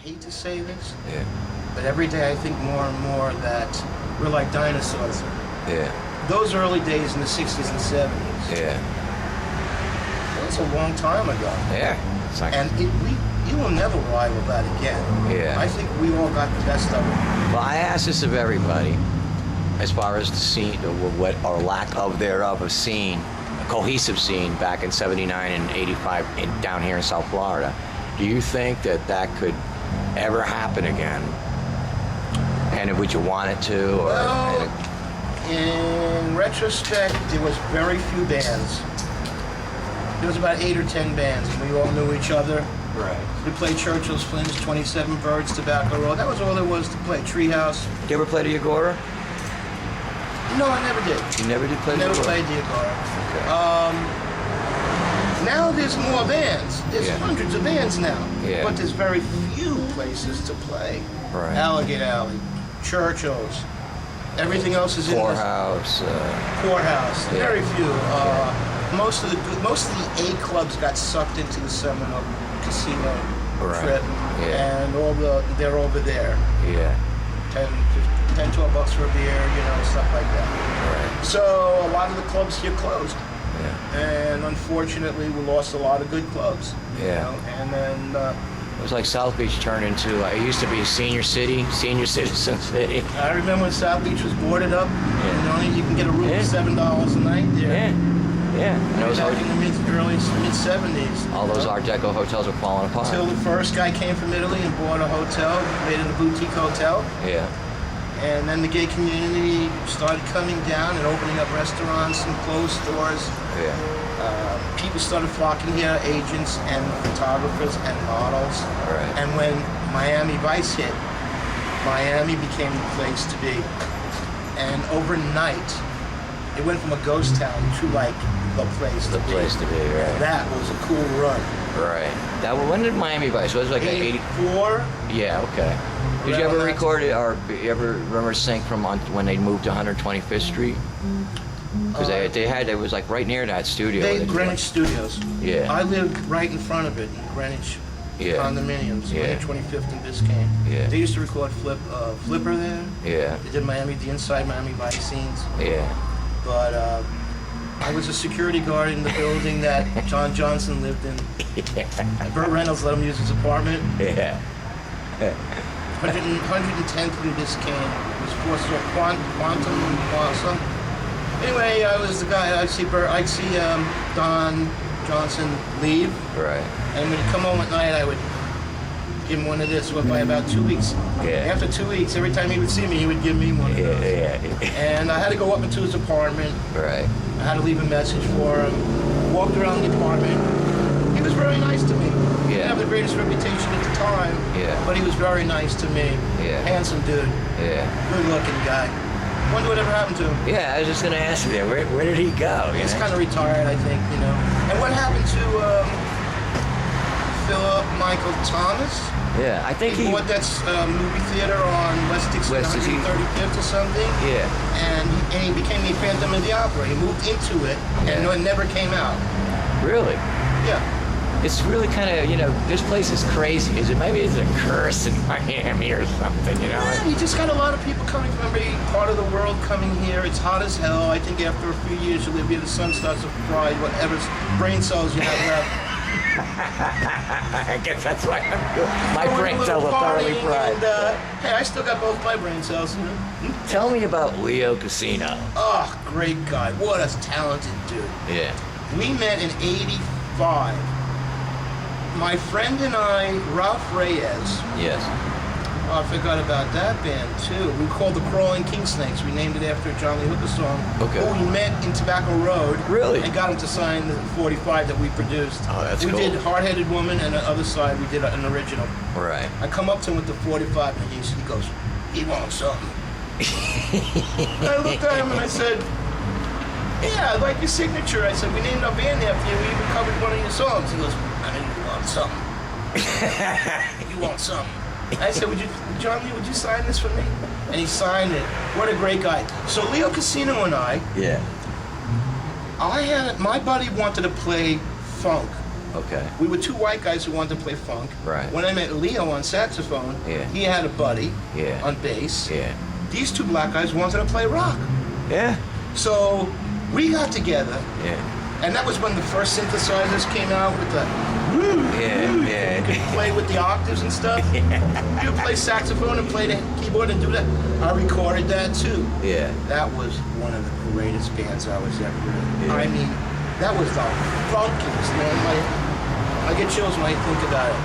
hate to say this, Yeah. but every day I think more and more that we're like dinosaurs. Yeah. Those early days in the 60s and 70s. Yeah. That's a long time ago. Yeah. It's like, And you will never rival that again. Yeah. I think we all got the best of it. well, I ask this of everybody, as far as the scene, what or lack of thereof of scene, a cohesive scene back in '79 and '85 down here in South Florida. Do you think that could ever happen again? And would you want it to? Or, Well, in retrospect, there was very few bands. There was about 8 or 10 bands, and we all knew each other. right. We played Churchill's Flames, 27 Birds, Tobacco Road. That was all there was to play. Treehouse. Did you ever play the Agora? No, I never did. You never did play the Never Agora? played the Agora. Okay. Now there's more bands. There's Yeah. hundreds of bands now. Yeah. But there's very few places to play. Right. Alligator Alley, Churchill's. Everything else is in the Poorhouse. Courthouse. Yeah. Very few. Most of the A clubs got sucked into the Seminole Casino Right. trip, Yeah. and they're over there. Yeah. 10, 12 bucks for a beer, stuff like that. Right. So a lot of the clubs here closed, Yeah. and unfortunately, we lost a lot of good clubs. Yeah. And then It was like South Beach turned into, it used to be a senior citizen city. I remember when South Beach was boarded up, and you can get a room Yeah. for $7 a night there. Yeah. Yeah. And it was Back in the mid 70s. all those Art Deco hotels were falling apart. Until the first guy came from Italy and bought a hotel, made it a boutique hotel. Yeah. And then the gay community started coming down and opening up restaurants and closed stores. Yeah. People started flocking here, agents and photographers and models. Right. And when Miami Vice hit, Miami became the place to be. And overnight, it went from a ghost town to like the place The to be. place to be, right. That was a cool run. Right. When did Miami Vice? Was it like 80? 84. Yeah, okay. Did you ever Around that record it, or you ever remember sync from when they moved to 125th Street? Because it was like right near that studio. Greenwich Studios. Yeah. I lived right in front of it in Greenwich Yeah. condominiums, Yeah. 25th and Biscayne. Yeah. They used to record Flipper there. Yeah. They did the inside Miami Vice scenes. Yeah. But I was a security guard in the building that John Johnson lived in. Burt Reynolds let him use his apartment. Yeah. 110th in Biscayne. It was for Quantum Plaza. Anyway, I was the guy. I'd see Don Johnson leave, Right. and when he'd come home at night, I would give him one of this. Went by about 2 weeks. Yeah. After 2 weeks, every time he would see me, he would give me one of those. Yeah. And I had to go up into his apartment. Right. I had to leave a message for him. Walked around the apartment. He was very nice to me. He didn't have the greatest reputation at the time. Yeah. But he was very nice to me. Yeah. Handsome dude. Yeah. Good looking guy. Wonder whatever happened to him. Yeah, I was just gonna ask you that. Where did he go? He's kind of retired, I think, And what happened to Philip Michael Thomas? Yeah, I think He he. bought that movie theater on West Dixon, West Dixon. 135th or something. Yeah. And he became the Phantom of the Opera. He moved into it, and Yeah. it never came out. Really? Yeah. It's really kind of, this place is crazy. Maybe it's a curse in Miami or something, Yeah, you just got a lot of people coming from every part of the world coming here. It's hot as hell. I think after a few years you live here, the sun starts to fry whatever brain cells you have left. I guess that's why my Going brain a cells little are thoroughly partying fried. And, hey, I still got both my brain cells. Tell me about Leo Casino. Oh, great guy. What a talented dude. Yeah. We met in '85. My friend and I, Ralph Reyes, Yes. I forgot about that band too. We called the Crawlin King Snakes. We named it after a John Lee Hooker song. Okay. Who we met in Tobacco Road. Really? And got him to sign the 45 that we produced. Oh, that's we cool. did Hard-Headed Woman, and the other side we did an original. Right. I come up to him with the 45, and he goes, "He wants something." I looked at him and I said, "Yeah, I like your signature." I said, "We named our band after you. We even covered one of your songs." He goes, "I mean, you want something." You want something. I said, John Lee, would you sign this for me? And he signed it. What a great guy. So Leo Casino and I, Yeah. my buddy wanted to play funk. Okay. We were two white guys who wanted to play funk. Right. When I met Leo on saxophone, Yeah. he had a buddy Yeah. on bass. Yeah. These two black guys wanted to play rock. Yeah. So we got together, Yeah. and that was when the first synthesizers came out with the Yeah. you Yeah. could play with the octaves and stuff. You would play saxophone and play the keyboard and do that. I recorded that too. Yeah. That was one of the greatest bands I was ever in. Yeah. I mean, that was the funkiest, man. I get chills when I think about it.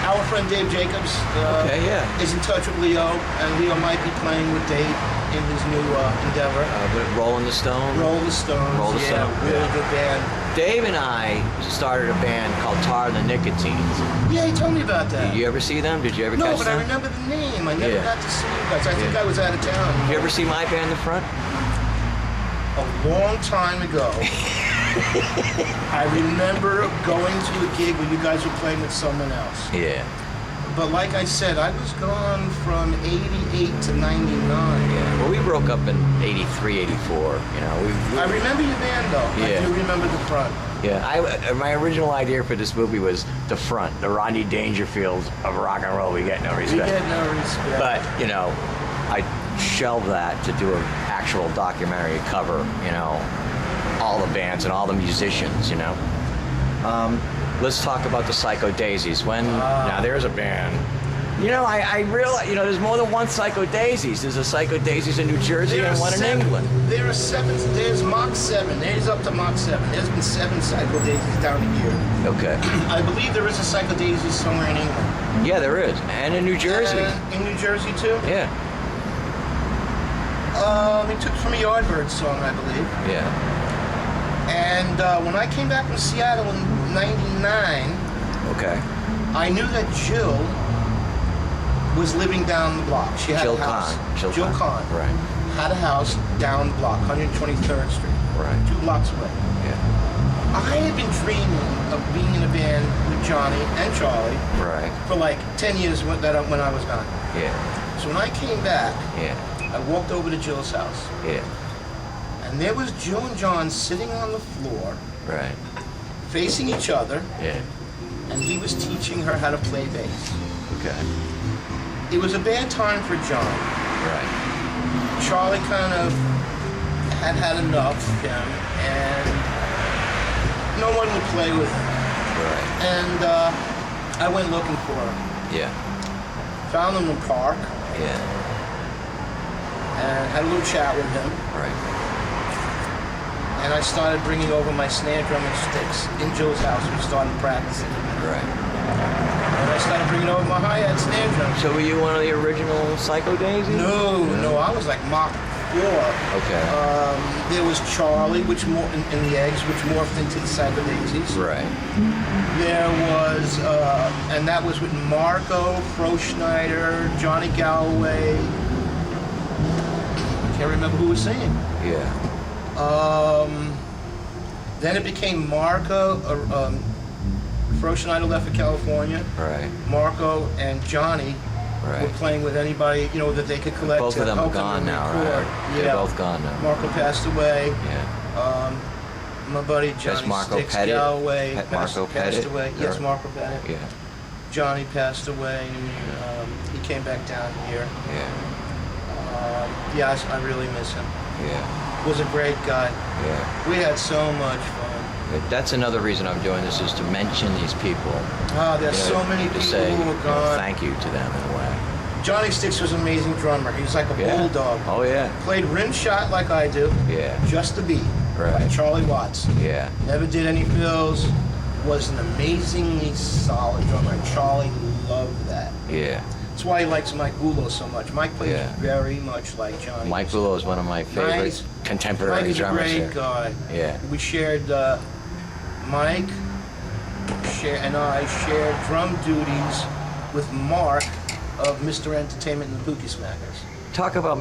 Our friend Dave Jacobs Okay, yeah. is in touch with Leo, and Leo might be playing with Dave in his new endeavor. Rolling the Stone. Roll the Stones. Roll the yeah, Stone, really yeah. good band. Dave and I started a band called Tar and the Nicotines. Yeah, he told me about that. Did you ever see them? Did you ever No, catch but them? I remember the name. I never Yeah. got to see you guys. I think Yeah. I was out of town. Did you ever see my band, The Front? A long time ago. I remember going to a gig when you guys were playing with someone else. Yeah. But like I said, I was gone from 88 to 99. Yeah. Well, we broke up in 83, 84. You know, I remember your band though. Yeah. I do remember the front. Yeah, my original idea for this movie was The Front, the Rodney Dangerfield of rock and roll. We get no We respect. get no respect. But, you know, I shelved that to do an actual documentary cover, you know, all the bands and all the musicians, you know. Let's talk about the Psycho Daisies. Now there's a band. You know, I realize, you know, there's more than one Psycho Daisies. There's a Psycho Daisies in New Jersey There and are one in seven. England. There are seven. There's Mach 7. There's up to Mach 7. There's been 7 Psycho Daisies down here. Okay. I believe there is a Psycho Daisies somewhere in England. Yeah, there is. And in New Jersey. In New Jersey too? Yeah. They took from a Yardbirds song, I believe. Yeah. And when I came back from Seattle in '99, Okay. I knew that Jill was living down the block. She had Jill a house. Kahn. Jill Kahn Right. had a house down the block, 123rd Street, Right. 2 blocks away. Yeah. I had been dreaming of being in a band with Johnny and Charlie Right. for like 10 years when I was gone. Yeah. So when I came back, Yeah. I walked over to Jill's house, Yeah. and there was Jill and John sitting on the floor, Right. facing each other, Yeah. and he was teaching her how to play bass. Okay. It was a bad time for John. Right. Charlie kind of had enough of him, and no one would play with him. Right. And I went looking for him. Yeah. Found him in the park, Yeah. and had a little chat with him. Right. And I started bringing over my snare drum and sticks in Jill's house. We started practicing. Right. And I started bringing over my hi-hat snare drum. So were you one of the original Psycho Daisies? No, I was like Mach 4. Okay. There was Charlie, which in the Eggs, which morphed into the Psycho Daisies. Right. There was, and that was with Marco, Fro Schneider, Johnny Galloway. I can't remember who was singing. Yeah. Then it became Marco. Fro Schneider left for California. Right. Marco and Johnny were Right. playing with anybody, you know, that they could collect. Both to of them are help gone now, record. right? Yeah. They're both gone now. Marco passed away. Yeah. My buddy Johnny That's Marco Sticks Pettit? Galloway Marco passed Pettit? away. Yes, Marco Pettit. Yeah. Johnny passed away, and he came back down here. Yeah. Yes, I really miss him. Yeah. Was a great guy. Yeah. We had so much fun. That's another reason I'm doing this, is to mention these people. There's You know, so many to people say, who you were know, gone. thank you to them in a way. Johnny Sticks was an amazing drummer. He was like a Yeah. bulldog. Oh yeah. Played rim shot like I do. Yeah. Just the beat. Right. Like Charlie Watts. Yeah. Never did any fills. Was an amazingly solid drummer. Charlie loved that. Yeah. That's why he likes Mike Gulo so much. Mike plays Yeah. very much like Johnny. Mike Bulow is one of my favorite Nice. contemporary Mike is a drummers great here. guy. Yeah. We shared, Mike and I shared drum duties with Mark of Mr. Entertainment and the Pookie Smackers. Talk about